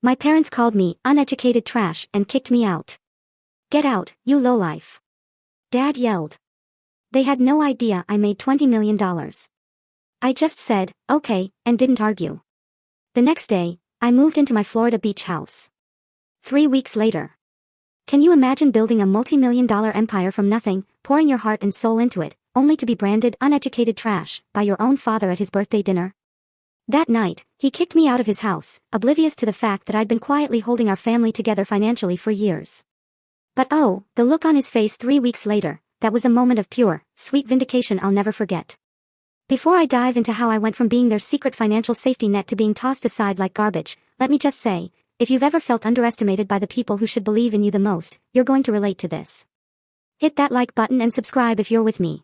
My parents called me uneducated trash and kicked me out. Get out, you lowlife. Dad yelled. They had no idea I made $20 million. I just said, okay, and didn't argue. The next day, I moved into my Florida beach house. 3 weeks later. Can you imagine building a multi-million-dollar empire from nothing, pouring your heart and soul into it, only to be branded uneducated trash by your own father at his birthday dinner? That night, he kicked me out of his house, oblivious to the fact that I'd been quietly holding our family together financially for years. But oh, the look on his face 3 weeks later, that was a moment of pure, sweet vindication I'll never forget. Before I dive into how I went from being their secret financial safety net to being tossed aside like garbage, let me just say, if you've ever felt underestimated by the people who should believe in you the most, you're going to relate to this. Hit that like button and subscribe if you're with me.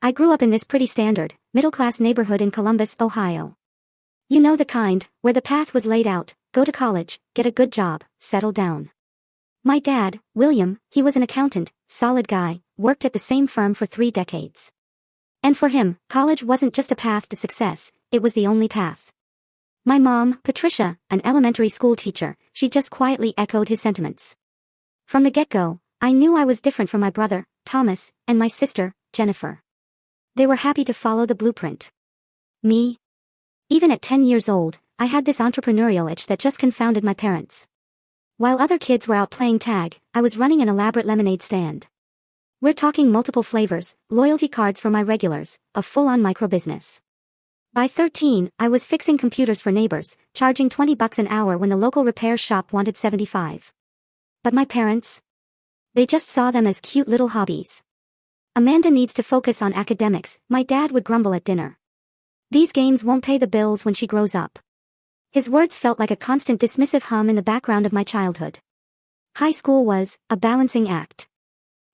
I grew up in this pretty standard, middle-class neighborhood in Columbus, Ohio. You know the kind, where the path was laid out: go to college, get a good job, settle down. My dad, William, he was an accountant, solid guy, worked at the same firm for 3 decades. And for him, college wasn't just a path to success, it was the only path. My mom, Patricia, an elementary school teacher, she just quietly echoed his sentiments. From the get-go, I knew I was different from my brother, Thomas, and my sister, Jennifer. They were happy to follow the blueprint. Me? Even at 10 years old, I had this entrepreneurial itch that just confounded my parents. While other kids were out playing tag, I was running an elaborate lemonade stand. We're talking multiple flavors, loyalty cards for my regulars, a full-on micro-business. By 13, I was fixing computers for neighbors, charging $20 an hour when the local repair shop wanted $75. But my parents? They just saw them as cute little hobbies. Amanda needs to focus on academics, my dad would grumble at dinner. These games won't pay the bills when she grows up. His words felt like a constant dismissive hum in the background of my childhood. High school was a balancing act.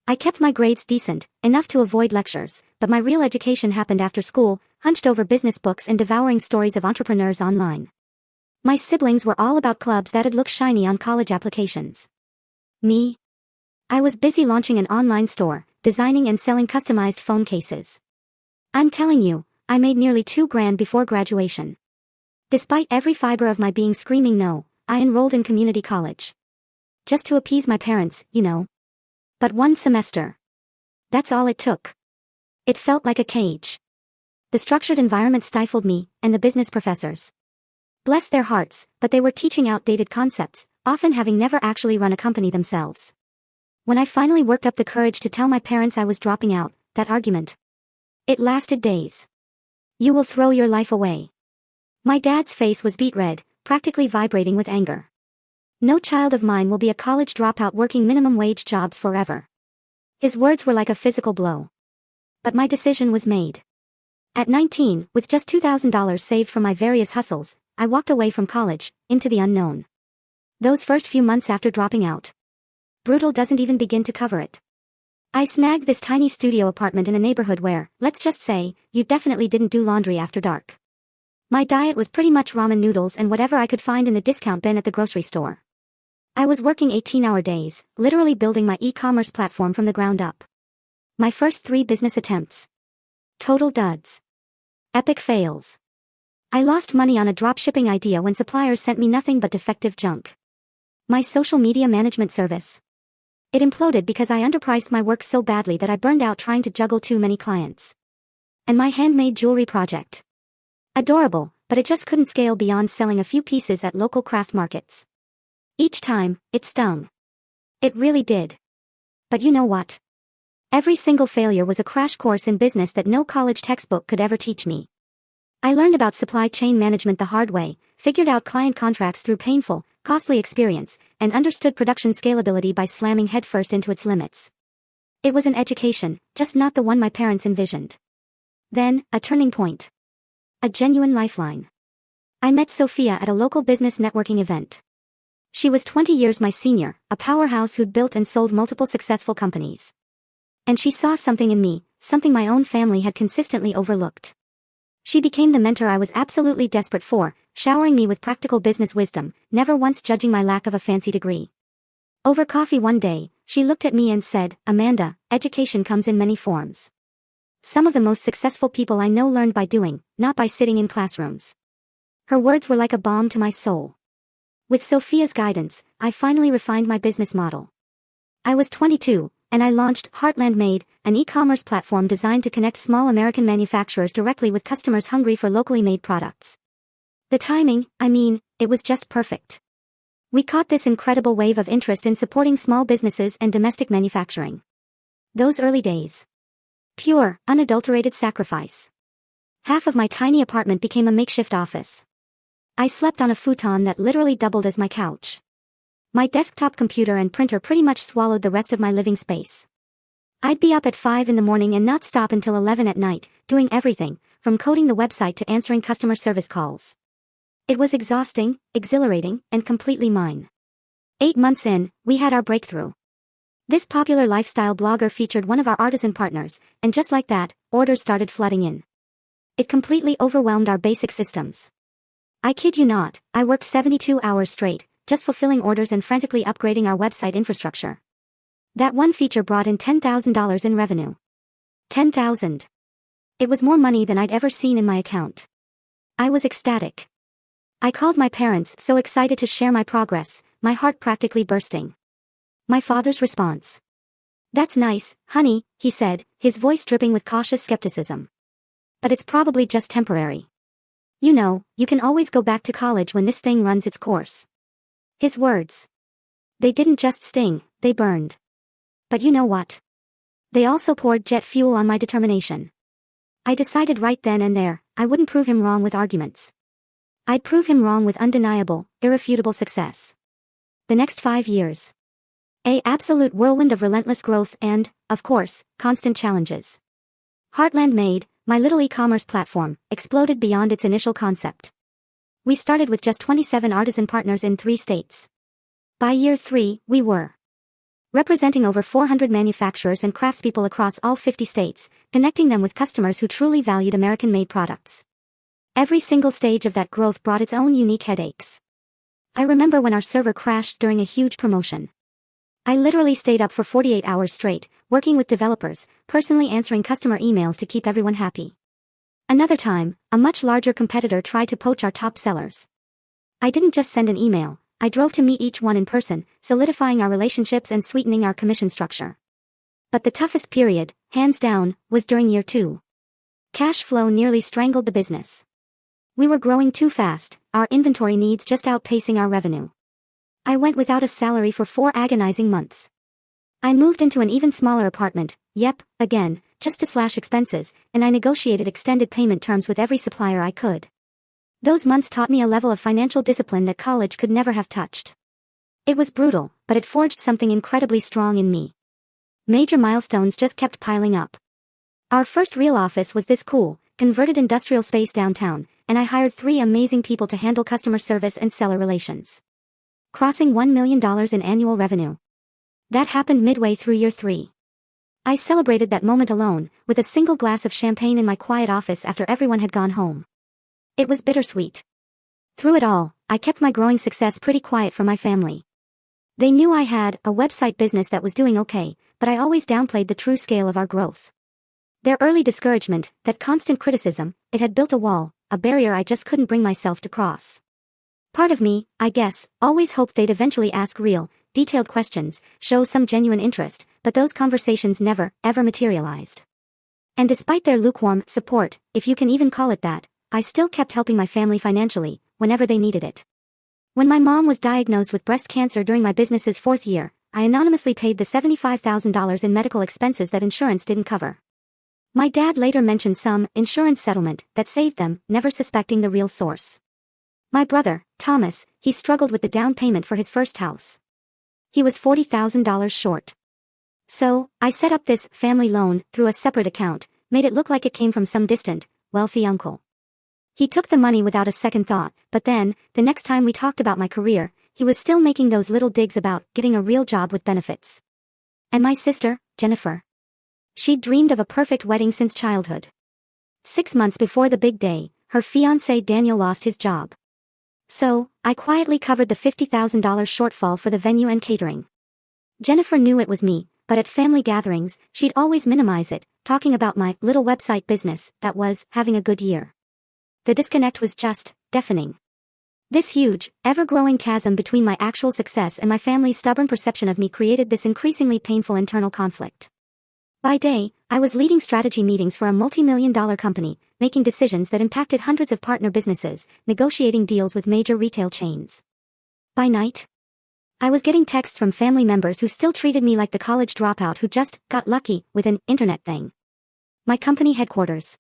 I kept my grades decent, enough to avoid lectures, but my real education happened after school, hunched over business books and devouring stories of entrepreneurs online. My siblings were all about clubs that'd look shiny on college applications. Me? I was busy launching an online store, designing and selling customized phone cases. I'm telling you, I made nearly $2,000 before graduation. Despite every fiber of my being screaming no, I enrolled in community college. Just to appease my parents, you know. But 1 semester. That's all it took. It felt like a cage. The structured environment stifled me, and the business professors. Bless their hearts, but they were teaching outdated concepts, often having never actually run a company themselves. When I finally worked up the courage to tell my parents I was dropping out, that argument. It lasted days. You will throw your life away. My dad's face was beet red, practically vibrating with anger. No child of mine will be a college dropout working minimum wage jobs forever. His words were like a physical blow. But my decision was made. At 19, with just $2,000 saved from my various hustles, I walked away from college, into the unknown. Those first few months after dropping out. Brutal doesn't even begin to cover it. I snagged this tiny studio apartment in a neighborhood where, let's just say, you definitely didn't do laundry after dark. My diet was pretty much ramen noodles and whatever I could find in the discount bin at the grocery store. I was working 18-hour days, literally building my e-commerce platform from the ground up. My first 3 business attempts. Total duds. Epic fails. I lost money on a dropshipping idea when suppliers sent me nothing but defective junk. My social media management service. It imploded because I underpriced my work so badly that I burned out trying to juggle too many clients. And my handmade jewelry project. Adorable, but it just couldn't scale beyond selling a few pieces at local craft markets. Each time, it stung. It really did. But you know what? Every single failure was a crash course in business that no college textbook could ever teach me. I learned about supply chain management the hard way, figured out client contracts through painful, costly experience, and understood production scalability by slamming headfirst into its limits. It was an education, just not the one my parents envisioned. Then, a turning point. A genuine lifeline. I met Sophia at a local business networking event. She was 20 years my senior, a powerhouse who'd built and sold multiple successful companies. And she saw something in me, something my own family had consistently overlooked. She became the mentor I was absolutely desperate for, showering me with practical business wisdom, never once judging my lack of a fancy degree. Over coffee one day, she looked at me and said, "Amanda, education comes in many forms. Some of the most successful people I know learned by doing, not by sitting in classrooms." Her words were like a balm to my soul. With Sophia's guidance, I finally refined my business model. I was 22, and I launched Heartland Made, an e-commerce platform designed to connect small American manufacturers directly with customers hungry for locally made products. The timing, it was just perfect. We caught this incredible wave of interest in supporting small businesses and domestic manufacturing. Those early days. Pure, unadulterated sacrifice. Half of my tiny apartment became a makeshift office. I slept on a futon that literally doubled as my couch. My desktop computer and printer pretty much swallowed the rest of my living space. I'd be up at 5 in the morning and not stop until 11 at night, doing everything, from coding the website to answering customer service calls. It was exhausting, exhilarating, and completely mine. 8 months in, we had our breakthrough. This popular lifestyle blogger featured one of our artisan partners, and just like that, orders started flooding in. It completely overwhelmed our basic systems. I kid you not, I worked 72 hours straight, just fulfilling orders and frantically upgrading our website infrastructure. That one feature brought in $10,000 in revenue. $10,000. It was more money than I'd ever seen in my account. I was ecstatic. I called my parents, so excited to share my progress, my heart practically bursting. My father's response. "That's nice, honey," he said, his voice dripping with cautious skepticism. "But it's probably just temporary. You know, you can always go back to college when this thing runs its course." His words. They didn't just sting, they burned. But you know what? They also poured jet fuel on my determination. I decided right then and there, I wouldn't prove him wrong with arguments. I'd prove him wrong with undeniable, irrefutable success. The next 5 years. An absolute whirlwind of relentless growth and, of course, constant challenges. Heartland Made, my little e-commerce platform, exploded beyond its initial concept. We started with just 27 artisan partners in 3 states. By year 3, we were representing over 400 manufacturers and craftspeople across all 50 states, connecting them with customers who truly valued American-made products. Every single stage of that growth brought its own unique headaches. I remember when our server crashed during a huge promotion. I literally stayed up for 48 hours straight, working with developers, personally answering customer emails to keep everyone happy. Another time, a much larger competitor tried to poach our top sellers. I didn't just send an email, I drove to meet each one in person, solidifying our relationships and sweetening our commission structure. But the toughest period, hands down, was during year 2. Cash flow nearly strangled the business. We were growing too fast, our inventory needs just outpacing our revenue. I went without a salary for 4 agonizing months. I moved into an even smaller apartment, again, just to slash expenses, and I negotiated extended payment terms with every supplier I could. Those months taught me a level of financial discipline that college could never have touched. It was brutal, but it forged something incredibly strong in me. Major milestones just kept piling up. Our first real office was this cool, converted industrial space downtown, and I hired 3 amazing people to handle customer service and seller relations. Crossing $1 million in annual revenue. That happened midway through year 3. I celebrated that moment alone, with a single glass of champagne in my quiet office after everyone had gone home. It was bittersweet. Through it all, I kept my growing success pretty quiet from my family. They knew I had a website business that was doing okay, but I always downplayed the true scale of our growth. Their early discouragement, that constant criticism, it had built a wall, a barrier I just couldn't bring myself to cross. Part of me, I guess, always hoped they'd eventually ask real, detailed questions, show some genuine interest, but those conversations never, ever materialized. And despite their lukewarm support, if you can even call it that, I still kept helping my family financially, whenever they needed it. When my mom was diagnosed with breast cancer during my business's 4th year, I anonymously paid the $75,000 in medical expenses that insurance didn't cover. My dad later mentioned some insurance settlement that saved them, never suspecting the real source. My brother, Thomas, he struggled with the down payment for his first house. He was $40,000 short. So, I set up this family loan through a separate account, made it look like it came from some distant, wealthy uncle. He took the money without a second thought, but then, the next time we talked about my career, he was still making those little digs about getting a real job with benefits. And my sister, Jennifer. She'd dreamed of a perfect wedding since childhood. 6 months before the big day, her fiancé Daniel lost his job. So, I quietly covered the $50,000 shortfall for the venue and catering. Jennifer knew it was me, but at family gatherings, she'd always minimize it, talking about my little website business that was having a good year. The disconnect was just deafening. This huge, ever-growing chasm between my actual success and my family's stubborn perception of me created this increasingly painful internal conflict. By day, I was leading strategy meetings for a multi-million-dollar company, making decisions that impacted hundreds of partner businesses, negotiating deals with major retail chains. By night, I was getting texts from family members who still treated me like the college dropout who just got lucky with an internet thing. My company headquarters.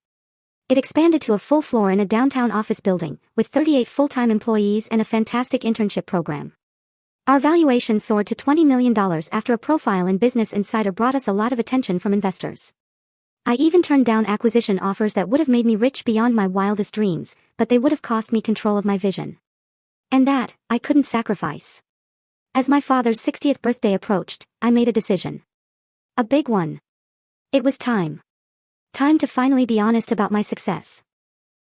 It expanded to a full floor in a downtown office building, with 38 full-time employees and a fantastic internship program. Our valuation soared to $20 million after a profile in Business Insider brought us a lot of attention from investors. I even turned down acquisition offers that would have made me rich beyond my wildest dreams, but they would have cost me control of my vision. And that, I couldn't sacrifice. As my father's 60th birthday approached, I made a decision. A big one. It was time. Time to finally be honest about my success.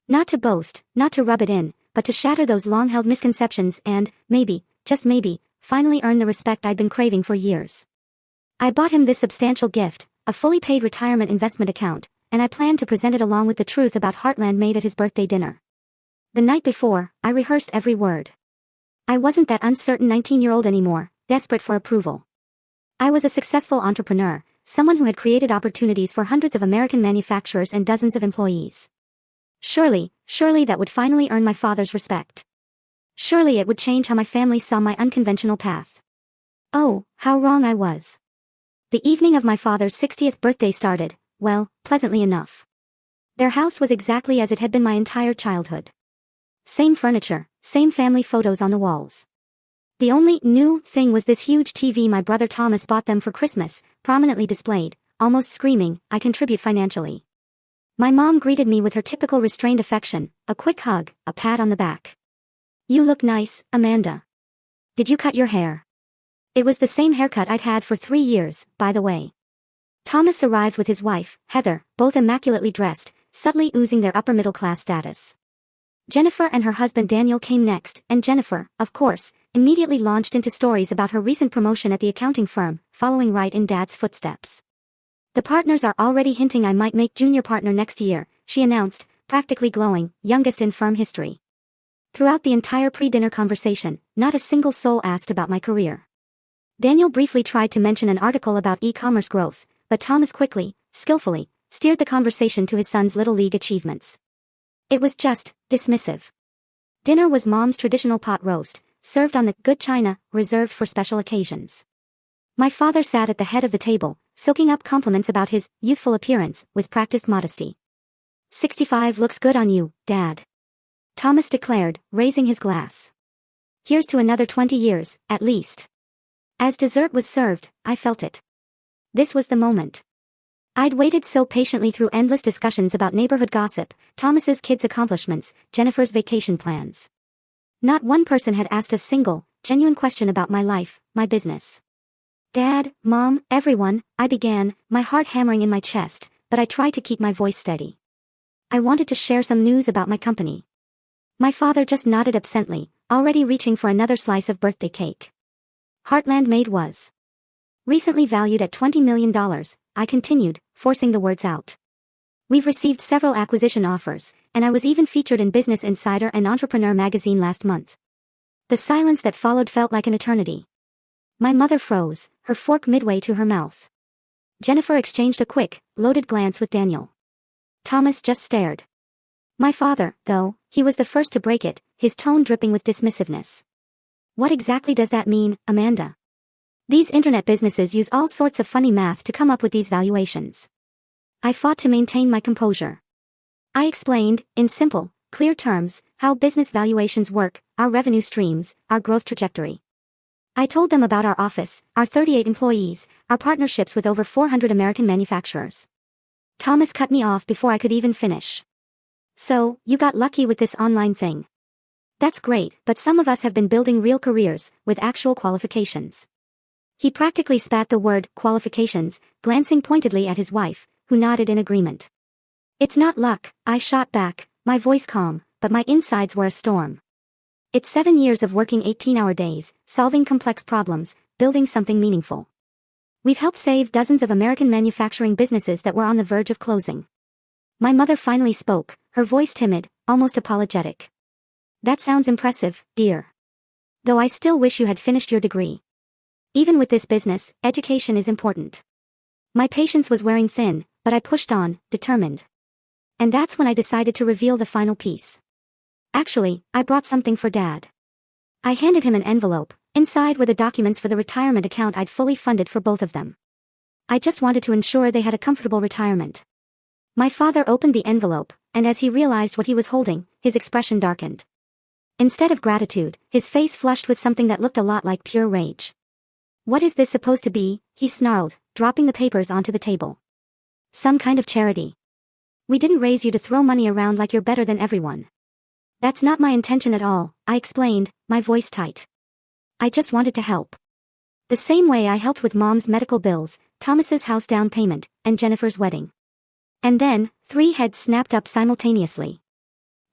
Not to boast, not to rub it in, but to shatter those long-held misconceptions and, maybe, just maybe, finally earn the respect I'd been craving for years. I bought him this substantial gift, a fully paid retirement investment account, and I planned to present it along with the truth about Heartland made at his birthday dinner. The night before, I rehearsed every word. I wasn't that uncertain 19-year-old anymore, desperate for approval. I was a successful entrepreneur, someone who had created opportunities for hundreds of American manufacturers and dozens of employees. Surely that would finally earn my father's respect. Surely it would change how my family saw my unconventional path. Oh, how wrong I was. The evening of my father's 60th birthday started, well, pleasantly enough. Their house was exactly as it had been my entire childhood. Same furniture, same family photos on the walls. The only new thing was this huge TV my brother Thomas bought them for Christmas, prominently displayed, almost screaming, "I contribute financially." My mom greeted me with her typical restrained affection, a quick hug, a pat on the back. "You look nice, Amanda. Did you cut your hair?" It was the same haircut I'd had for 3 years, by the way. Thomas arrived with his wife, Heather, both immaculately dressed, subtly oozing their upper-middle-class status. Jennifer and her husband Daniel came next, and Jennifer, of course, immediately launched into stories about her recent promotion at the accounting firm, following right in Dad's footsteps. "The partners are already hinting I might make junior partner next year," she announced, practically glowing, youngest in firm history. Throughout the entire pre-dinner conversation, not a single soul asked about my career. Daniel briefly tried to mention an article about e-commerce growth, but Thomas quickly, skillfully, steered the conversation to his son's Little League achievements. It was just dismissive. Dinner was Mom's traditional pot roast, served on the good china, reserved for special occasions. My father sat at the head of the table, soaking up compliments about his youthful appearance with practiced modesty. "65 looks good on you, Dad," Thomas declared, raising his glass. "Here's to another 20 years, at least." As dessert was served, I felt it. This was the moment. I'd waited so patiently through endless discussions about neighborhood gossip, Thomas's kids' accomplishments, Jennifer's vacation plans. Not one person had asked a single, genuine question about my life, my business. "Dad, Mom, everyone," I began, my heart hammering in my chest, but I tried to keep my voice steady. I wanted to share some news about my company. My father just nodded absently, already reaching for another slice of birthday cake. Heartland Made was recently valued at $20 million, I continued, forcing the words out. "We've received several acquisition offers, and I was even featured in Business Insider and Entrepreneur magazine last month." The silence that followed felt like an eternity. My mother froze, her fork midway to her mouth. Jennifer exchanged a quick, loaded glance with Daniel. Thomas just stared. My father, though, he was the first to break it, his tone dripping with dismissiveness. "What exactly does that mean, Amanda? These internet businesses use all sorts of funny math to come up with these valuations." I fought to maintain my composure. I explained, in simple, clear terms, how business valuations work, our revenue streams, our growth trajectory. I told them about our office, our 38 employees, our partnerships with over 400 American manufacturers. Thomas cut me off before I could even finish. "So, you got lucky with this online thing. That's great, but some of us have been building real careers, with actual qualifications." He practically spat the word, qualifications, glancing pointedly at his wife, who nodded in agreement. "It's not luck," I shot back, my voice calm, but my insides were a storm. "It's 7 years of working 18-hour days, solving complex problems, building something meaningful. We've helped save dozens of American manufacturing businesses that were on the verge of closing." My mother finally spoke, her voice timid, almost apologetic. That sounds impressive, dear. Though I still wish you had finished your degree. Even with this business, education is important. My patience was wearing thin, but I pushed on, determined. And that's when I decided to reveal the final piece. Actually, I brought something for Dad. I handed him an envelope. Inside were the documents for the retirement account I'd fully funded for both of them. I just wanted to ensure they had a comfortable retirement. My father opened the envelope, and as he realized what he was holding, his expression darkened. Instead of gratitude, his face flushed with something that looked a lot like pure rage. "What is this supposed to be?" he snarled, dropping the papers onto the table. "Some kind of charity. We didn't raise you to throw money around like you're better than everyone." "That's not my intention at all," I explained, my voice tight. "I just wanted to help. The same way I helped with Mom's medical bills, Thomas's house down payment, and Jennifer's wedding." And then, 3 heads snapped up simultaneously.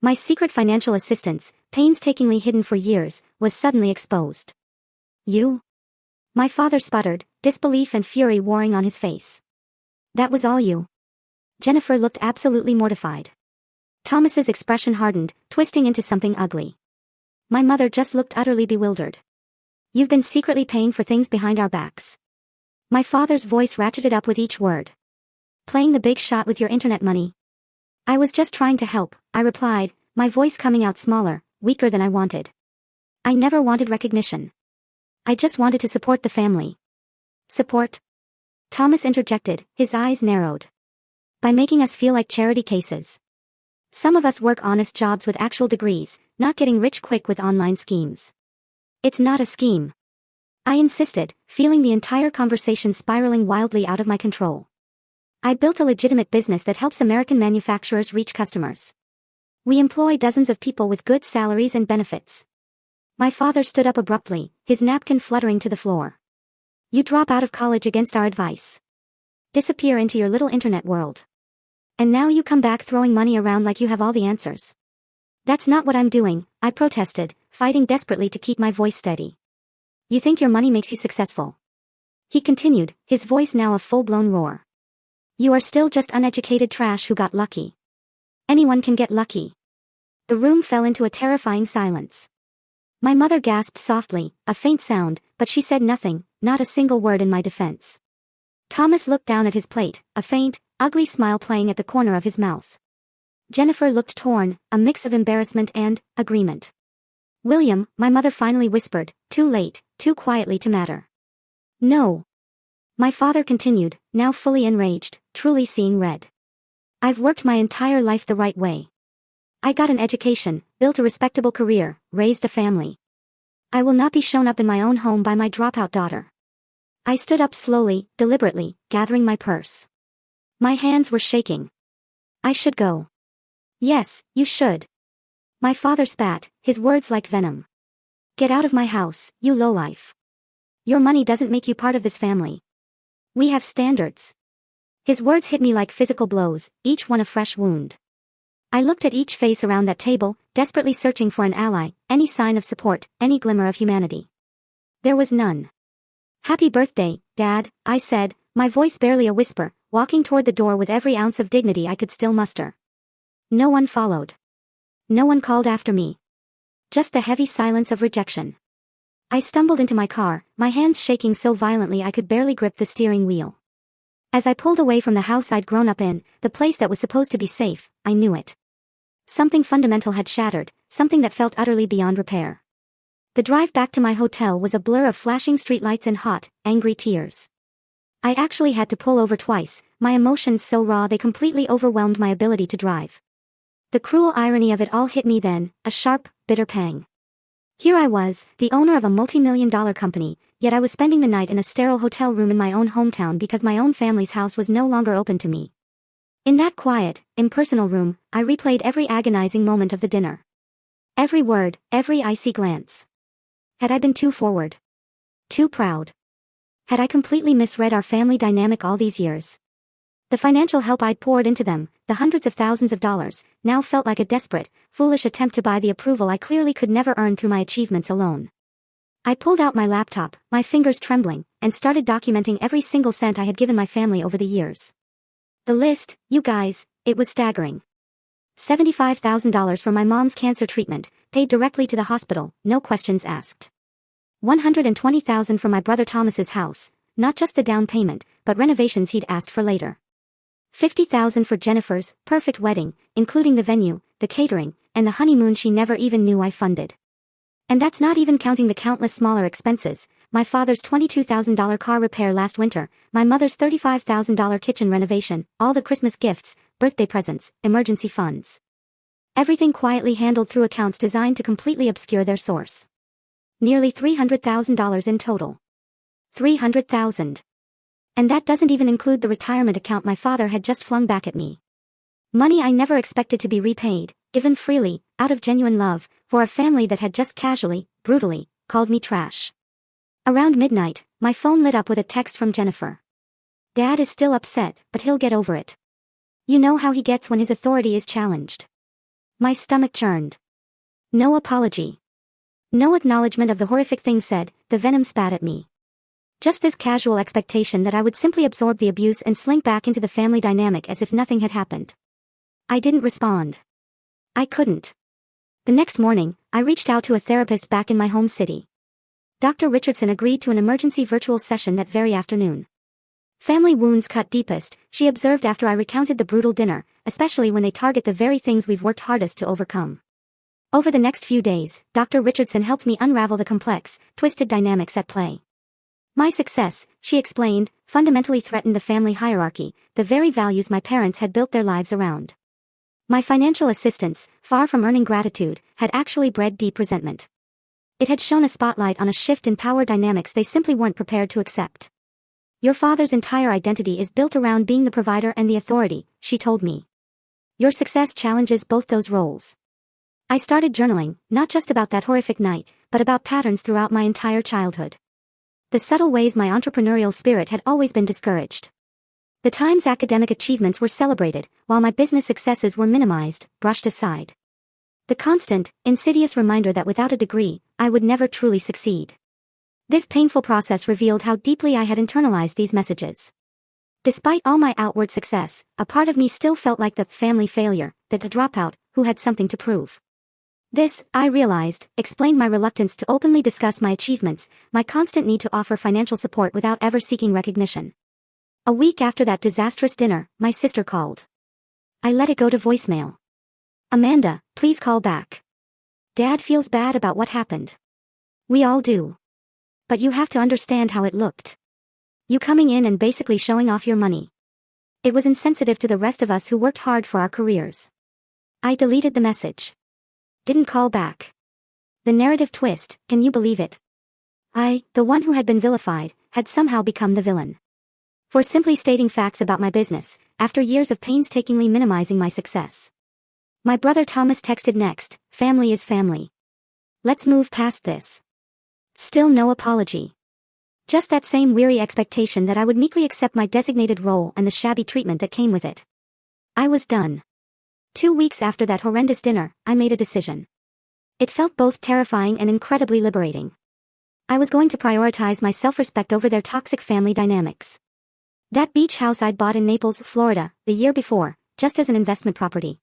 My secret financial assistance, painstakingly hidden for years, was suddenly exposed. "You?" My father sputtered, disbelief and fury warring on his face. "That was all you?" Jennifer looked absolutely mortified. Thomas's expression hardened, twisting into something ugly. My mother just looked utterly bewildered. "You've been secretly paying for things behind our backs." My father's voice ratcheted up with each word. "Playing the big shot with your internet money." "I was just trying to help," I replied, my voice coming out smaller, weaker than I wanted. "I never wanted recognition. I just wanted to support the family." "Support?" Thomas interjected, his eyes narrowed. "By making us feel like charity cases. Some of us work honest jobs with actual degrees, not getting rich quick with online schemes." "It's not a scheme," I insisted, feeling the entire conversation spiraling wildly out of my control. "I built a legitimate business that helps American manufacturers reach customers. We employ dozens of people with good salaries and benefits." My father stood up abruptly, his napkin fluttering to the floor. "You drop out of college against our advice. Disappear into your little internet world. And now you come back throwing money around like you have all the answers." "That's not what I'm doing," I protested, fighting desperately to keep my voice steady. "You think your money makes you successful?" He continued, his voice now a full-blown roar. "You are still just uneducated trash who got lucky. Anyone can get lucky." The room fell into a terrifying silence. My mother gasped softly, a faint sound, but she said nothing, not a single word in my defense. Thomas looked down at his plate, a faint, ugly smile playing at the corner of his mouth. Jennifer looked torn, a mix of embarrassment and agreement. "William," my mother finally whispered, too late, too quietly to matter. "No." My father continued, now fully enraged, truly seeing red. "I've worked my entire life the right way. I got an education, built a respectable career, raised a family. I will not be shown up in my own home by my dropout daughter." I stood up slowly, deliberately, gathering my purse. My hands were shaking. "I should go." "Yes, you should." My father spat, his words like venom. "Get out of my house, you lowlife. Your money doesn't make you part of this family. We have standards." His words hit me like physical blows, each one a fresh wound. I looked at each face around that table, desperately searching for an ally, any sign of support, any glimmer of humanity. There was none. "Happy birthday, Dad," I said, my voice barely a whisper, walking toward the door with every ounce of dignity I could still muster. No one followed. No one called after me. Just the heavy silence of rejection. I stumbled into my car, my hands shaking so violently I could barely grip the steering wheel. As I pulled away from the house I'd grown up in, the place that was supposed to be safe, I knew it. Something fundamental had shattered, something that felt utterly beyond repair. The drive back to my hotel was a blur of flashing streetlights and hot, angry tears. I actually had to pull over twice, my emotions so raw they completely overwhelmed my ability to drive. The cruel irony of it all hit me then, a sharp, bitter pang. Here I was, the owner of a multi-million-dollar company, yet I was spending the night in a sterile hotel room in my own hometown because my own family's house was no longer open to me. In that quiet, impersonal room, I replayed every agonizing moment of the dinner. Every word, every icy glance. Had I been too forward? Too proud? Had I completely misread our family dynamic all these years? The financial help I'd poured into them, the hundreds of thousands of dollars, now felt like a desperate, foolish attempt to buy the approval I clearly could never earn through my achievements alone. I pulled out my laptop, my fingers trembling, and started documenting every single cent I had given my family over the years. The list, you guys, it was staggering. $75,000 for my mom's cancer treatment, paid directly to the hospital, no questions asked. $120,000 for my brother Thomas's house, not just the down payment, but renovations he'd asked for later. $50,000 for Jennifer's perfect wedding, including the venue, the catering, and the honeymoon she never even knew I funded. And that's not even counting the countless smaller expenses, my father's $22,000 car repair last winter, my mother's $35,000 kitchen renovation, all the Christmas gifts, birthday presents, emergency funds. Everything quietly handled through accounts designed to completely obscure their source. Nearly $300,000 in total. $300,000. And that doesn't even include the retirement account my father had just flung back at me. Money I never expected to be repaid, given freely, out of genuine love, for a family that had just casually, brutally, called me trash. Around midnight, my phone lit up with a text from Jennifer. Dad is still upset, but he'll get over it. You know how he gets when his authority is challenged. My stomach churned. No apology. No acknowledgement of the horrific thing said, the venom spat at me. Just this casual expectation that I would simply absorb the abuse and slink back into the family dynamic as if nothing had happened. I didn't respond. I couldn't. The next morning, I reached out to a therapist back in my home city. Dr. Richardson agreed to an emergency virtual session that very afternoon. Family wounds cut deepest, she observed after I recounted the brutal dinner, especially when they target the very things we've worked hardest to overcome. Over the next few days, Dr. Richardson helped me unravel the complex, twisted dynamics at play. My success, she explained, fundamentally threatened the family hierarchy, the very values my parents had built their lives around. My financial assistance, far from earning gratitude, had actually bred deep resentment. It had shone a spotlight on a shift in power dynamics they simply weren't prepared to accept. Your father's entire identity is built around being the provider and the authority, she told me. Your success challenges both those roles. I started journaling, not just about that horrific night, but about patterns throughout my entire childhood. The subtle ways my entrepreneurial spirit had always been discouraged. The times academic achievements were celebrated, while my business successes were minimized, brushed aside. The constant, insidious reminder that without a degree, I would never truly succeed. This painful process revealed how deeply I had internalized these messages. Despite all my outward success, a part of me still felt like the family failure, the dropout, who had something to prove. This, I realized, explained my reluctance to openly discuss my achievements, my constant need to offer financial support without ever seeking recognition. A week after that disastrous dinner, my sister called. I let it go to voicemail. Amanda, please call back. Dad feels bad about what happened. We all do. But you have to understand how it looked. You coming in and basically showing off your money. It was insensitive to the rest of us who worked hard for our careers. I deleted the message. Didn't call back. The narrative twist, can you believe it? I, the one who had been vilified, had somehow become the villain. For simply stating facts about my business, after years of painstakingly minimizing my success. My brother Thomas texted next, family is family. Let's move past this. Still no apology. Just that same weary expectation that I would meekly accept my designated role and the shabby treatment that came with it. I was done. 2 weeks after that horrendous dinner, I made a decision. It felt both terrifying and incredibly liberating. I was going to prioritize my self-respect over their toxic family dynamics. That beach house I'd bought in Naples, Florida, the year before, just as an investment property.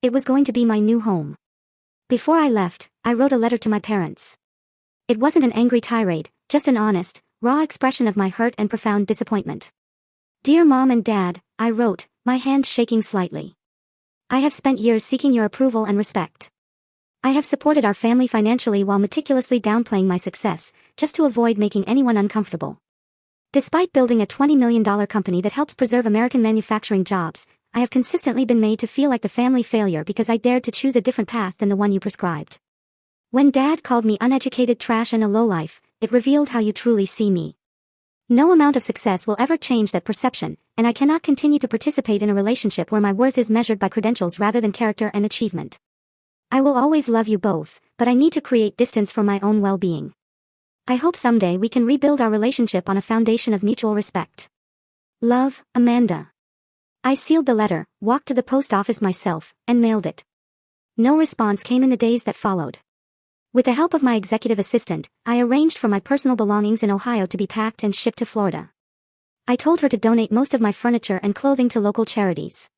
It was going to be my new home. Before I left, I wrote a letter to my parents. It wasn't an angry tirade, just an honest, raw expression of my hurt and profound disappointment. Dear Mom and Dad, I wrote, my hand shaking slightly. I have spent years seeking your approval and respect. I have supported our family financially while meticulously downplaying my success, just to avoid making anyone uncomfortable. Despite building a $20 million company that helps preserve American manufacturing jobs, I have consistently been made to feel like the family failure because I dared to choose a different path than the one you prescribed. When Dad called me uneducated trash and a lowlife, it revealed how you truly see me. No amount of success will ever change that perception, and I cannot continue to participate in a relationship where my worth is measured by credentials rather than character and achievement. I will always love you both, but I need to create distance for my own well-being. I hope someday we can rebuild our relationship on a foundation of mutual respect. Love, Amanda. I sealed the letter, walked to the post office myself, and mailed it. No response came in the days that followed. With the help of my executive assistant, I arranged for my personal belongings in Ohio to be packed and shipped to Florida. I told her to donate most of my furniture and clothing to local charities.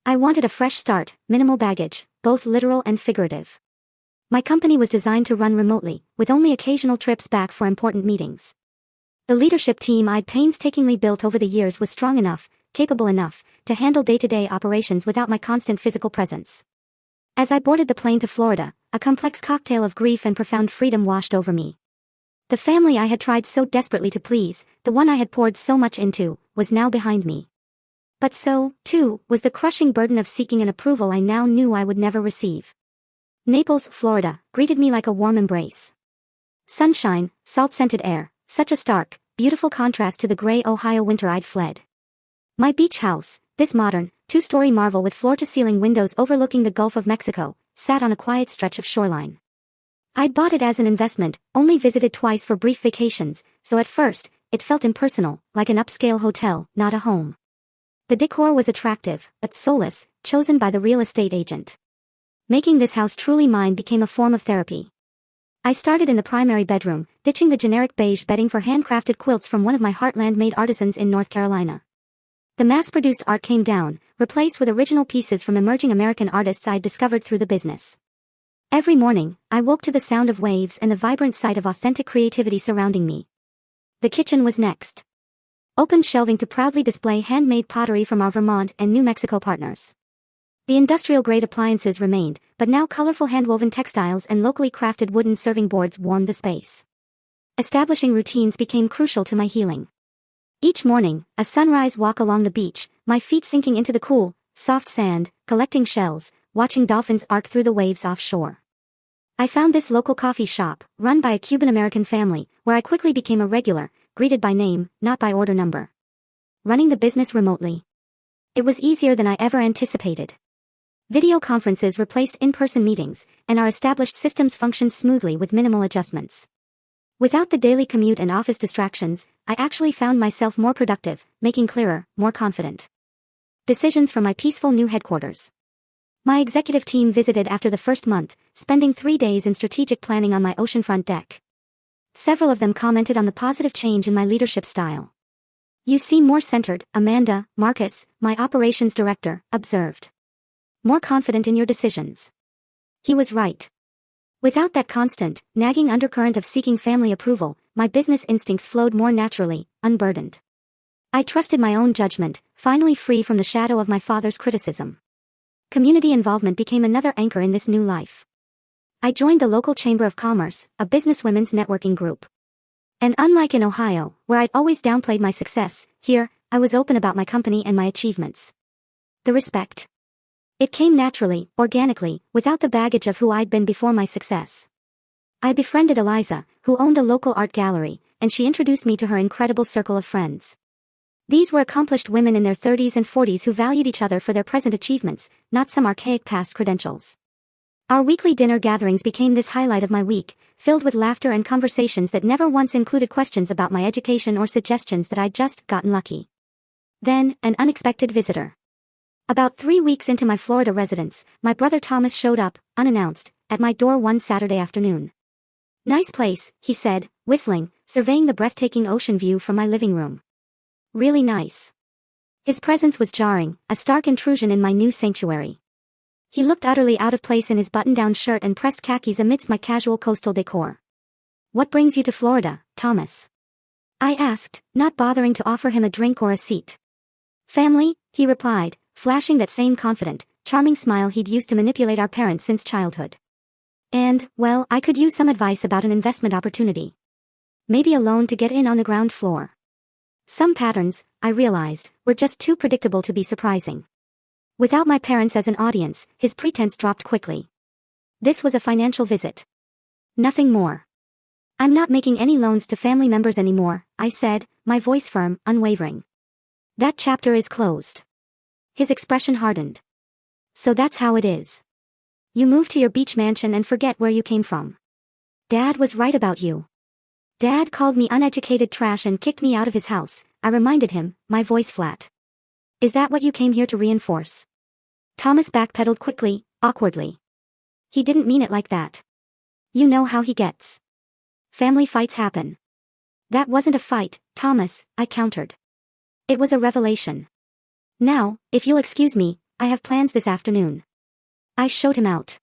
I wanted a fresh start, minimal baggage, both literal and figurative. My company was designed to run remotely, with only occasional trips back for important meetings. The leadership team I'd painstakingly built over the years was strong enough, capable enough, to handle day-to-day operations without my constant physical presence. As I boarded the plane to Florida, a complex cocktail of grief and profound freedom washed over me. The family I had tried so desperately to please, the one I had poured so much into, was now behind me. But so, too, was the crushing burden of seeking an approval I now knew I would never receive. Naples, Florida, greeted me like a warm embrace. Sunshine, salt-scented air, such a stark, beautiful contrast to the gray Ohio winter I'd fled. My beach house, this modern, two-story marvel with floor-to-ceiling windows overlooking the Gulf of Mexico, sat on a quiet stretch of shoreline. I'd bought it as an investment, only visited twice for brief vacations, so at first, it felt impersonal, like an upscale hotel, not a home. The decor was attractive, but soulless, chosen by the real estate agent. Making this house truly mine became a form of therapy. I started in the primary bedroom, ditching the generic beige bedding for handcrafted quilts from one of my heartland-made artisans in North Carolina. The mass-produced art came down, replaced with original pieces from emerging American artists I'd discovered through the business. Every morning, I woke to the sound of waves and the vibrant sight of authentic creativity surrounding me. The kitchen was next. Open shelving to proudly display handmade pottery from our Vermont and New Mexico partners. The industrial-grade appliances remained, but now colorful hand-woven textiles and locally crafted wooden serving boards warmed the space. Establishing routines became crucial to my healing. Each morning, a sunrise walk along the beach, my feet sinking into the cool, soft sand, collecting shells, watching dolphins arc through the waves offshore. I found this local coffee shop, run by a Cuban-American family, where I quickly became a regular, greeted by name, not by order number. Running the business remotely. It was easier than I ever anticipated. Video conferences replaced in-person meetings, and our established systems functioned smoothly with minimal adjustments. Without the daily commute and office distractions, I actually found myself more productive, making clearer, more confident decisions from my peaceful new headquarters. My executive team visited after the first month, spending 3 days in strategic planning on my oceanfront deck. Several of them commented on the positive change in my leadership style. "You seem more centered," Amanda, Marcus, my operations director, observed. "More confident in your decisions." He was right. Without that constant, nagging undercurrent of seeking family approval, my business instincts flowed more naturally, unburdened. I trusted my own judgment, finally free from the shadow of my father's criticism. Community involvement became another anchor in this new life. I joined the local Chamber of Commerce, a businesswomen's networking group. And unlike in Ohio, where I'd always downplayed my success, here, I was open about my company and my achievements. The respect. It came naturally, organically, without the baggage of who I'd been before my success. I befriended Eliza, who owned a local art gallery, and she introduced me to her incredible circle of friends. These were accomplished women in their 30s and 40s who valued each other for their present achievements, not some archaic past credentials. Our weekly dinner gatherings became this highlight of my week, filled with laughter and conversations that never once included questions about my education or suggestions that I'd just gotten lucky. Then, an unexpected visitor. About 3 weeks into my Florida residence, my brother Thomas showed up, unannounced, at my door one Saturday afternoon. "Nice place," he said, whistling, surveying the breathtaking ocean view from my living room. "Really nice." His presence was jarring, a stark intrusion in my new sanctuary. He looked utterly out of place in his button-down shirt and pressed khakis amidst my casual coastal decor. "What brings you to Florida, Thomas?" I asked, not bothering to offer him a drink or a seat. "Family," he replied, flashing that same confident, charming smile he'd used to manipulate our parents since childhood. "And, well, I could use some advice about an investment opportunity. Maybe a loan to get in on the ground floor." Some patterns, I realized, were just too predictable to be surprising. Without my parents as an audience, his pretense dropped quickly. This was a financial visit. Nothing more. "I'm not making any loans to family members anymore," I said, my voice firm, unwavering. "That chapter is closed." His expression hardened. "So that's how it is. You move to your beach mansion and forget where you came from. Dad was right about you." "Dad called me uneducated trash and kicked me out of his house," I reminded him, my voice flat. "Is that what you came here to reinforce?" Thomas backpedaled quickly, awkwardly. "He didn't mean it like that. You know how he gets. Family fights happen." "That wasn't a fight, Thomas," I countered. "It was a revelation. Now, if you'll excuse me, I have plans this afternoon. I showed him out.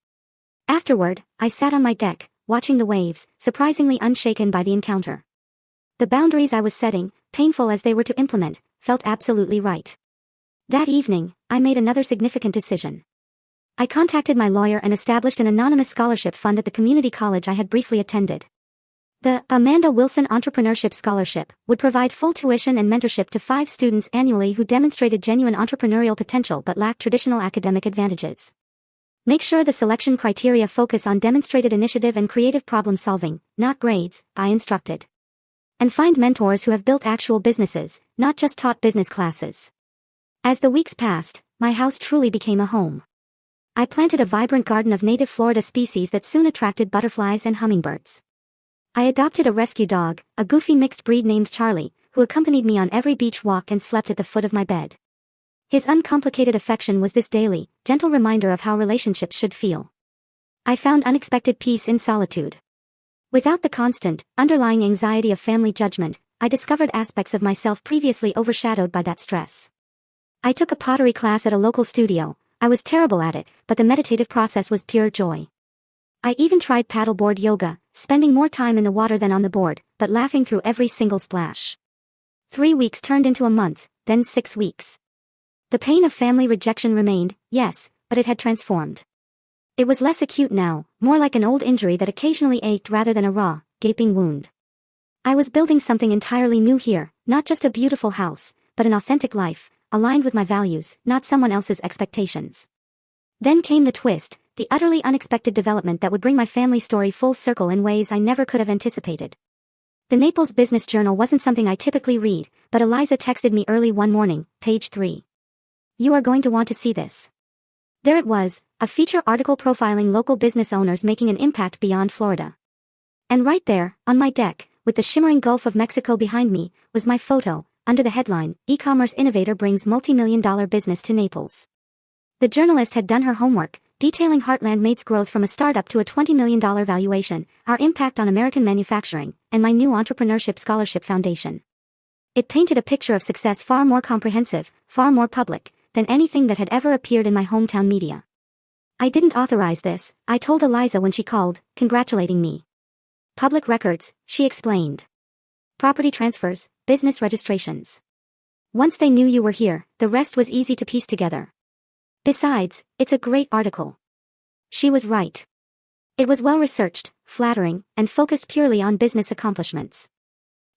Afterward, I sat on my deck, watching the waves, surprisingly unshaken by the encounter. The boundaries I was setting, painful as they were to implement, felt absolutely right. That evening, I made another significant decision. I contacted my lawyer and established an anonymous scholarship fund at the community college I had briefly attended. The Amanda Wilson Entrepreneurship Scholarship would provide full tuition and mentorship to 5 students annually who demonstrated genuine entrepreneurial potential but lacked traditional academic advantages. Make sure the selection criteria focus on demonstrated initiative and creative problem solving, not grades, I instructed. And find mentors who have built actual businesses, not just taught business classes. As the weeks passed, my house truly became a home. I planted a vibrant garden of native Florida species that soon attracted butterflies and hummingbirds. I adopted a rescue dog, a goofy mixed breed named Charlie, who accompanied me on every beach walk and slept at the foot of my bed. His uncomplicated affection was this daily, gentle reminder of how relationships should feel. I found unexpected peace in solitude. Without the constant, underlying anxiety of family judgment, I discovered aspects of myself previously overshadowed by that stress. I took a pottery class at a local studio. I was terrible at it, but the meditative process was pure joy. I even tried paddleboard yoga, spending more time in the water than on the board, but laughing through every single splash. 3 weeks turned into a month, then 6 weeks. The pain of family rejection remained, yes, but it had transformed. It was less acute now, more like an old injury that occasionally ached rather than a raw, gaping wound. I was building something entirely new here, not just a beautiful house, but an authentic life, aligned with my values, not someone else's expectations. Then came the twist, the utterly unexpected development that would bring my family story full circle in ways I never could have anticipated. The Naples Business Journal wasn't something I typically read, but Eliza texted me early one morning, page 3. You are going to want to see this. There it was, a feature article profiling local business owners making an impact beyond Florida. And right there, on my deck, with the shimmering Gulf of Mexico behind me, was my photo, under the headline, E-commerce innovator brings multi-million-dollar business to Naples. The journalist had done her homework, detailing Heartland Mate's growth from a startup to a $20 million valuation, our impact on American manufacturing, and my new entrepreneurship scholarship foundation. It painted a picture of success far more comprehensive, far more public, than anything that had ever appeared in my hometown media. I didn't authorize this, I told Eliza when she called, congratulating me. Public records, she explained. Property transfers, business registrations. Once they knew you were here, the rest was easy to piece together. Besides, it's a great article. She was right. It was well-researched, flattering, and focused purely on business accomplishments.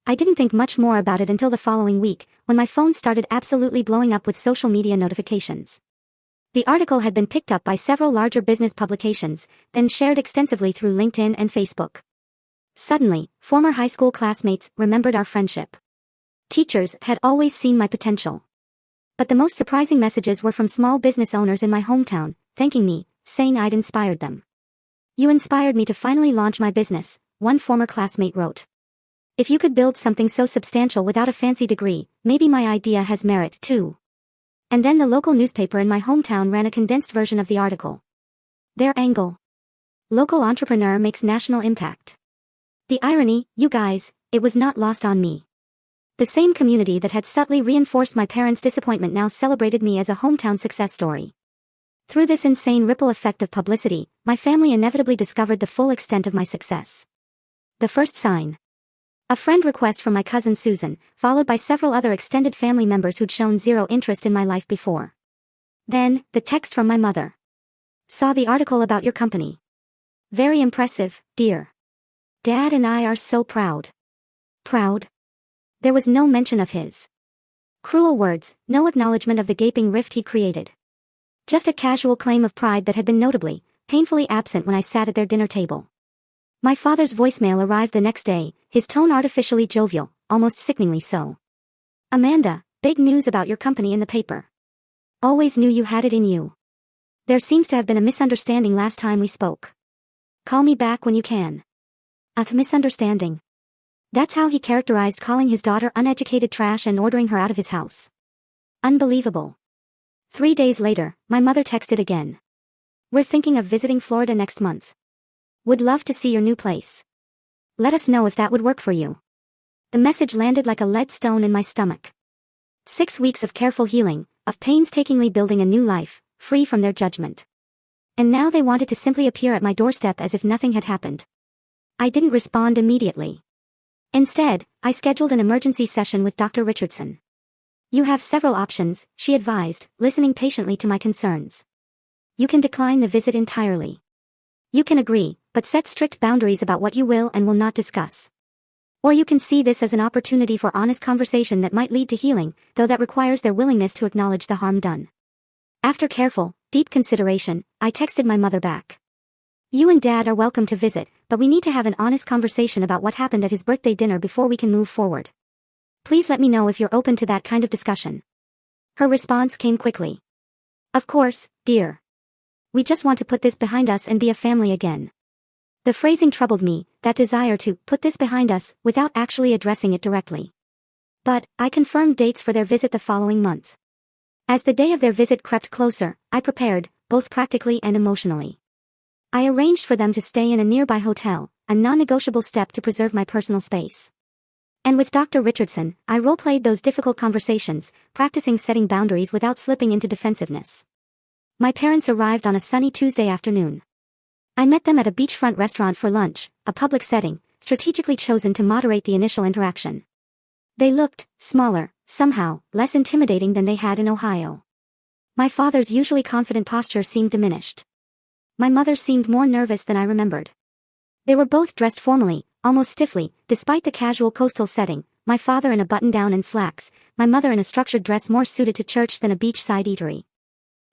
I didn't think much more about it until the following week, when my phone started absolutely blowing up with social media notifications. The article had been picked up by several larger business publications, then shared extensively through LinkedIn and Facebook. Suddenly, former high school classmates remembered our friendship. Teachers had always seen my potential. But the most surprising messages were from small business owners in my hometown, thanking me, saying I'd inspired them. You inspired me to finally launch my business, one former classmate wrote. If you could build something so substantial without a fancy degree, maybe my idea has merit too. And then the local newspaper in my hometown ran a condensed version of the article. Their angle. Local entrepreneur makes national impact. The irony, you guys, it was not lost on me. The same community that had subtly reinforced my parents' disappointment now celebrated me as a hometown success story. Through this insane ripple effect of publicity, my family inevitably discovered the full extent of my success. The first sign. A friend request from my cousin Susan, followed by several other extended family members who'd shown zero interest in my life before. Then, the text from my mother. Saw the article about your company. Very impressive, dear. Dad and I are so proud. Proud? There was no mention of his cruel words, no acknowledgement of the gaping rift he'd created. Just a casual claim of pride that had been notably, painfully absent when I sat at their dinner table. My father's voicemail arrived the next day, his tone artificially jovial, almost sickeningly so. Amanda, big news about your company in the paper. Always knew you had it in you. There seems to have been a misunderstanding last time we spoke. Call me back when you can. A misunderstanding. That's how he characterized calling his daughter uneducated trash and ordering her out of his house. Unbelievable. 3 days later, my mother texted again. We're thinking of visiting Florida next month. Would love to see your new place. Let us know if that would work for you. The message landed like a lead stone in my stomach. 6 weeks of careful healing, of painstakingly building a new life, free from their judgment. And now they wanted to simply appear at my doorstep as if nothing had happened. I didn't respond immediately. Instead, I scheduled an emergency session with Dr. Richardson. You have several options, she advised, listening patiently to my concerns. You can decline the visit entirely. You can agree, but set strict boundaries about what you will and will not discuss. Or you can see this as an opportunity for honest conversation that might lead to healing, though that requires their willingness to acknowledge the harm done. After careful, deep consideration, I texted my mother back. You and Dad are welcome to visit, but we need to have an honest conversation about what happened at his birthday dinner before we can move forward. Please let me know if you're open to that kind of discussion. Her response came quickly. Of course, dear. We just want to put this behind us and be a family again. The phrasing troubled me, that desire to put this behind us without actually addressing it directly. But I confirmed dates for their visit the following month. As the day of their visit crept closer, I prepared, both practically and emotionally. I arranged for them to stay in a nearby hotel, a non-negotiable step to preserve my personal space. And with Dr. Richardson, I role-played those difficult conversations, practicing setting boundaries without slipping into defensiveness. My parents arrived on a sunny Tuesday afternoon. I met them at a beachfront restaurant for lunch, a public setting, strategically chosen to moderate the initial interaction. They looked smaller, somehow less intimidating than they had in Ohio. My father's usually confident posture seemed diminished. My mother seemed more nervous than I remembered. They were both dressed formally, almost stiffly, despite the casual coastal setting, my father in a button-down and slacks, my mother in a structured dress more suited to church than a beachside eatery.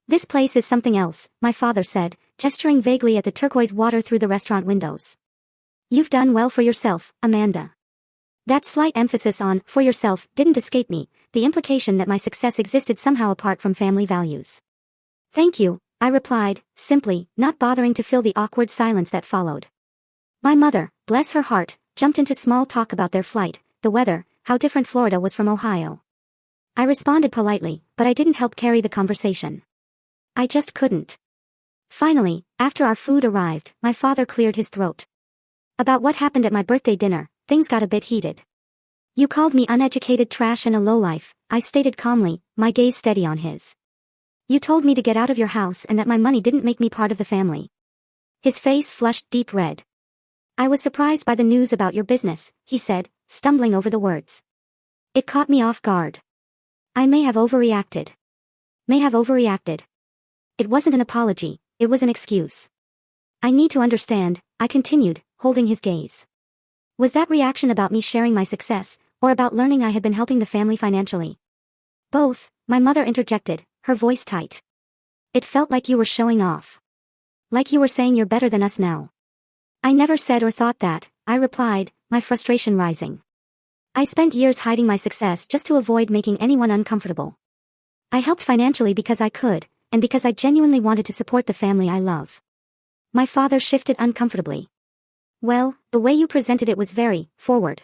This place is something else, my father said, gesturing vaguely at the turquoise water through the restaurant windows. You've done well for yourself, Amanda. That slight emphasis on for yourself didn't escape me, the implication that my success existed somehow apart from family values. Thank you, I replied, simply, not bothering to fill the awkward silence that followed. My mother, bless her heart, jumped into small talk about their flight, the weather, how different Florida was from Ohio. I responded politely, but I didn't help carry the conversation. I just couldn't. Finally, after our food arrived, my father cleared his throat. About what happened at my birthday dinner, things got a bit heated. You called me uneducated trash and a lowlife, I stated calmly, my gaze steady on his. You told me to get out of your house and that my money didn't make me part of the family. His face flushed deep red. I was surprised by the news about your business, he said, stumbling over the words. It caught me off guard. I may have overreacted. It wasn't an apology, it was an excuse. I need to understand, I continued, holding his gaze. Was that reaction about me sharing my success, or about learning I had been helping the family financially? Both, my mother interjected, her voice tight. It felt like you were showing off. Like you were saying you're better than us now. I never said or thought that, I replied, my frustration rising. I spent years hiding my success just to avoid making anyone uncomfortable. I helped financially because I could, and because I genuinely wanted to support the family I love. My father shifted uncomfortably. Well, the way you presented it was very forward.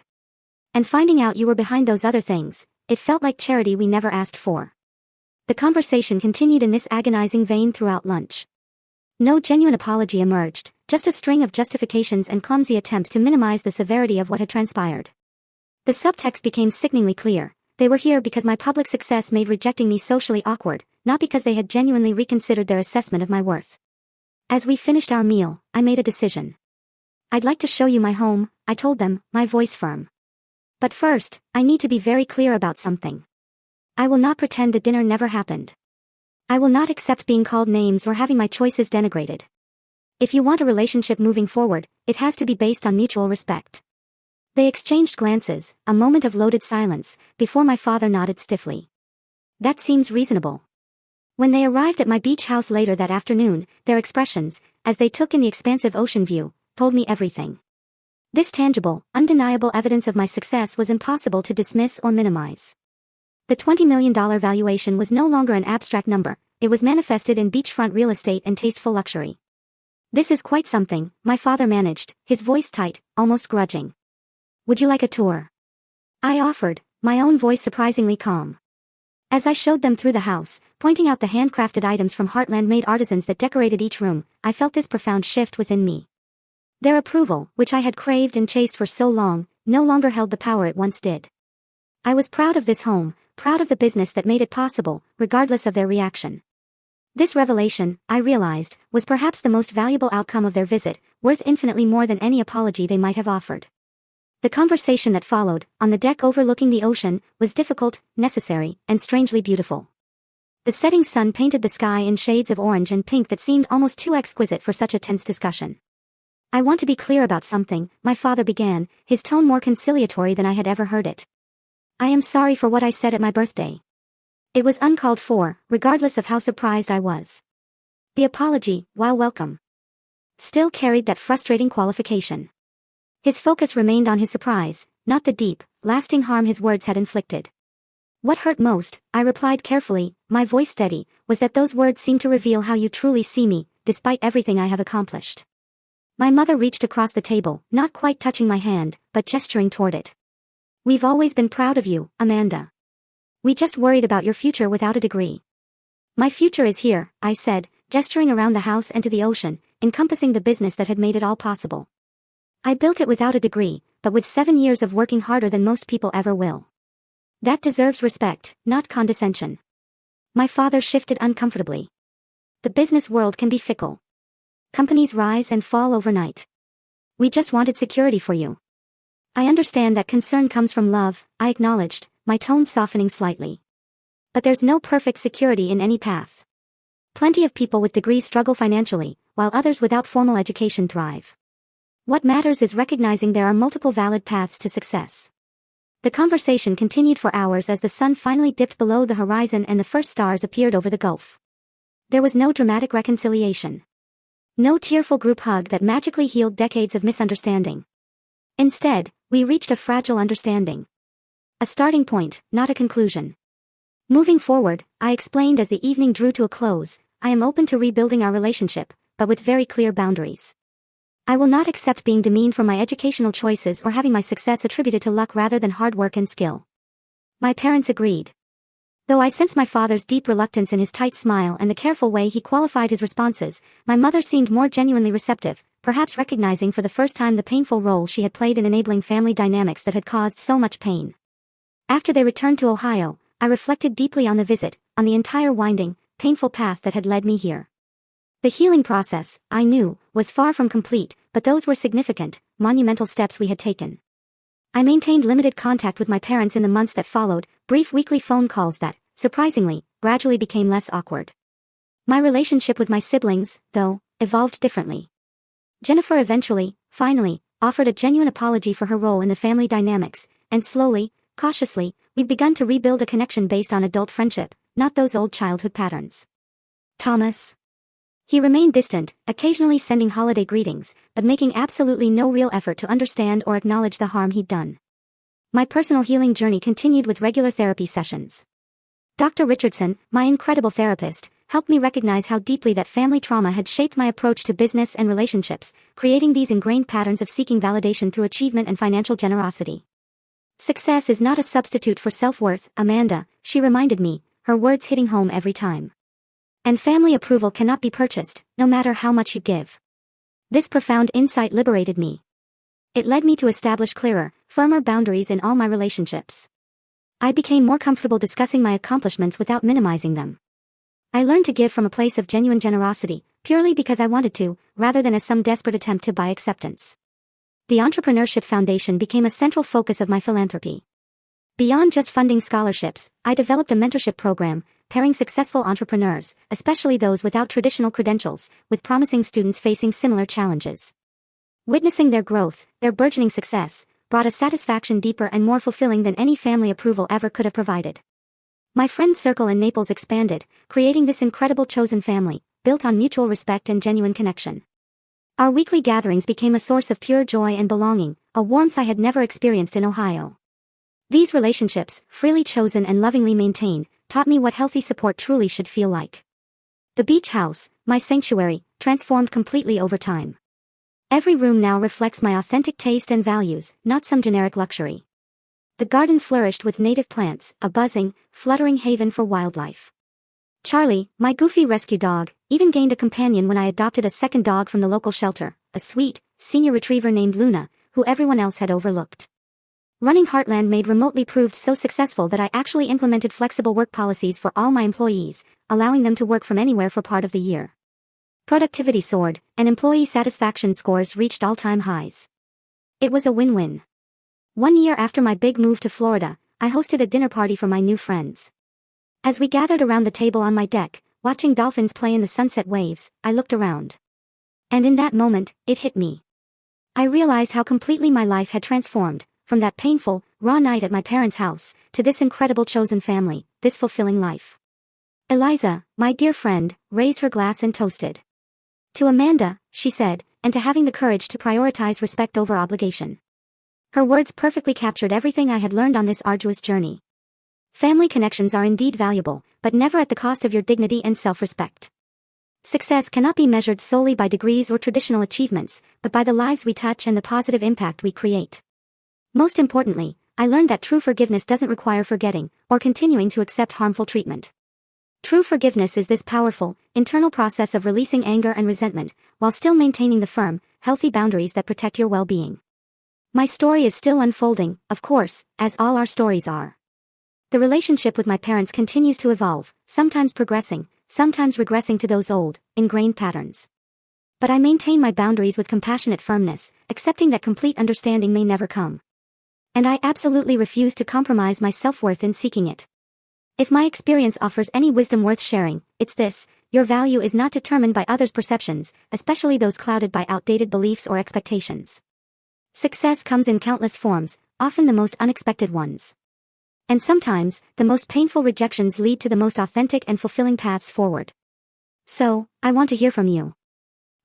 And finding out you were behind those other things, it felt like charity we never asked for. The conversation continued in this agonizing vein throughout lunch. No genuine apology emerged, just a string of justifications and clumsy attempts to minimize the severity of what had transpired. The subtext became sickeningly clear. They were here because my public success made rejecting me socially awkward, not because they had genuinely reconsidered their assessment of my worth. As we finished our meal, I made a decision. I'd like to show you my home, I told them, my voice firm. But first, I need to be very clear about something. I will not pretend the dinner never happened. I will not accept being called names or having my choices denigrated. If you want a relationship moving forward, it has to be based on mutual respect. They exchanged glances, a moment of loaded silence, before my father nodded stiffly. That seems reasonable. When they arrived at my beach house later that afternoon, their expressions, as they took in the expansive ocean view, told me everything. This tangible, undeniable evidence of my success was impossible to dismiss or minimize. The $20 million valuation was no longer an abstract number, it was manifested in beachfront real estate and tasteful luxury. This is quite something, my father managed, his voice tight, almost grudging. Would you like a tour? I offered, my own voice surprisingly calm. As I showed them through the house, pointing out the handcrafted items from Heartland-made artisans that decorated each room, I felt this profound shift within me. Their approval, which I had craved and chased for so long, no longer held the power it once did. I was proud of this home, proud of the business that made it possible, regardless of their reaction. This revelation, I realized, was perhaps the most valuable outcome of their visit, worth infinitely more than any apology they might have offered. The conversation that followed, on the deck overlooking the ocean, was difficult, necessary, and strangely beautiful. The setting sun painted the sky in shades of orange and pink that seemed almost too exquisite for such a tense discussion. "I want to be clear about something," my father began, his tone more conciliatory than I had ever heard it. "I am sorry for what I said at my birthday. It was uncalled for, regardless of how surprised I was." The apology, while welcome, still carried that frustrating qualification. His focus remained on his surprise, not the deep, lasting harm his words had inflicted. "What hurt most," I replied carefully, my voice steady, "was that those words seemed to reveal how you truly see me, despite everything I have accomplished." My mother reached across the table, not quite touching my hand, but gesturing toward it. "We've always been proud of you, Amanda. We just worried about your future without a degree." "My future is here," I said, gesturing around the house and to the ocean, encompassing the business that had made it all possible. "I built it without a degree, but with 7 years of working harder than most people ever will. That deserves respect, not condescension." My father shifted uncomfortably. "The business world can be fickle. Companies rise and fall overnight. We just wanted security for you." "I understand that concern comes from love," I acknowledged, my tone softening slightly. "But there's no perfect security in any path. Plenty of people with degrees struggle financially, while others without formal education thrive. What matters is recognizing there are multiple valid paths to success." The conversation continued for hours as the sun finally dipped below the horizon and the first stars appeared over the gulf. There was no dramatic reconciliation. No tearful group hug that magically healed decades of misunderstanding. Instead, we reached a fragile understanding. A starting point, not a conclusion. "Moving forward," I explained as the evening drew to a close, "I am open to rebuilding our relationship, but with very clear boundaries. I will not accept being demeaned for my educational choices or having my success attributed to luck rather than hard work and skill." My parents agreed. Though I sensed my father's deep reluctance in his tight smile and the careful way he qualified his responses, my mother seemed more genuinely receptive, perhaps recognizing for the first time the painful role she had played in enabling family dynamics that had caused so much pain. After they returned to Ohio, I reflected deeply on the visit, on the entire winding, painful path that had led me here. The healing process, I knew, was far from complete, but those were significant, monumental steps we had taken. I maintained limited contact with my parents in the months that followed, brief weekly phone calls that, surprisingly, gradually became less awkward. My relationship with my siblings, though, evolved differently. Jennifer eventually, finally, offered a genuine apology for her role in the family dynamics, and slowly, cautiously, we've begun to rebuild a connection based on adult friendship, not those old childhood patterns. Thomas. He remained distant, occasionally sending holiday greetings, but making absolutely no real effort to understand or acknowledge the harm he'd done. My personal healing journey continued with regular therapy sessions. Dr. Richardson, my incredible therapist, helped me recognize how deeply that family trauma had shaped my approach to business and relationships, creating these ingrained patterns of seeking validation through achievement and financial generosity. "Success is not a substitute for self-worth, Amanda," she reminded me, her words hitting home every time. "And family approval cannot be purchased, no matter how much you give." This profound insight liberated me. It led me to establish clearer, firmer boundaries in all my relationships. I became more comfortable discussing my accomplishments without minimizing them. I learned to give from a place of genuine generosity, purely because I wanted to, rather than as some desperate attempt to buy acceptance. The Entrepreneurship Foundation became a central focus of my philanthropy. Beyond just funding scholarships, I developed a mentorship program, pairing successful entrepreneurs, especially those without traditional credentials, with promising students facing similar challenges. Witnessing their growth, their burgeoning success, brought a satisfaction deeper and more fulfilling than any family approval ever could have provided. My friend circle in Naples expanded, creating this incredible chosen family, built on mutual respect and genuine connection. Our weekly gatherings became a source of pure joy and belonging, a warmth I had never experienced in Ohio. These relationships, freely chosen and lovingly maintained, taught me what healthy support truly should feel like. The beach house, my sanctuary, transformed completely over time. Every room now reflects my authentic taste and values, not some generic luxury. The garden flourished with native plants, a buzzing, fluttering haven for wildlife. Charlie, my goofy rescue dog, even gained a companion when I adopted a second dog from the local shelter, a sweet, senior retriever named Luna, who everyone else had overlooked. Running Heartland Made remotely proved so successful that I actually implemented flexible work policies for all my employees, allowing them to work from anywhere for part of the year. Productivity soared, and employee satisfaction scores reached all-time highs. It was a win-win. 1 year after my big move to Florida, I hosted a dinner party for my new friends. As we gathered around the table on my deck, watching dolphins play in the sunset waves, I looked around. And in that moment, it hit me. I realized how completely my life had transformed, from that painful, raw night at my parents' house, to this incredible chosen family, this fulfilling life. Eliza, my dear friend, raised her glass and toasted to Amanda, she said, and to having the courage to prioritize respect over obligation. Her words perfectly captured everything I had learned on this arduous journey. Family connections are indeed valuable, but never at the cost of your dignity and self-respect. Success cannot be measured solely by degrees or traditional achievements, but by the lives we touch and the positive impact we create. Most importantly, I learned that true forgiveness doesn't require forgetting, or continuing to accept harmful treatment. True forgiveness is this powerful, internal process of releasing anger and resentment, while still maintaining the firm, healthy boundaries that protect your well-being. My story is still unfolding, of course, as all our stories are. The relationship with my parents continues to evolve, sometimes progressing, sometimes regressing to those old, ingrained patterns. But I maintain my boundaries with compassionate firmness, accepting that complete understanding may never come. And I absolutely refuse to compromise my self-worth in seeking it. If my experience offers any wisdom worth sharing, it's this: your value is not determined by others' perceptions, especially those clouded by outdated beliefs or expectations. Success comes in countless forms, often the most unexpected ones. And sometimes, the most painful rejections lead to the most authentic and fulfilling paths forward. So, I want to hear from you.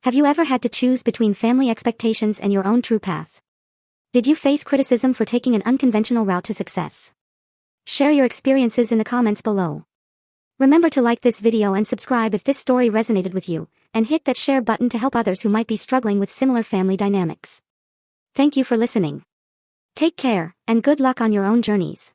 Have you ever had to choose between family expectations and your own true path? Did you face criticism for taking an unconventional route to success? Share your experiences in the comments below. Remember to like this video and subscribe if this story resonated with you, and hit that share button to help others who might be struggling with similar family dynamics. Thank you for listening. Take care, and good luck on your own journeys.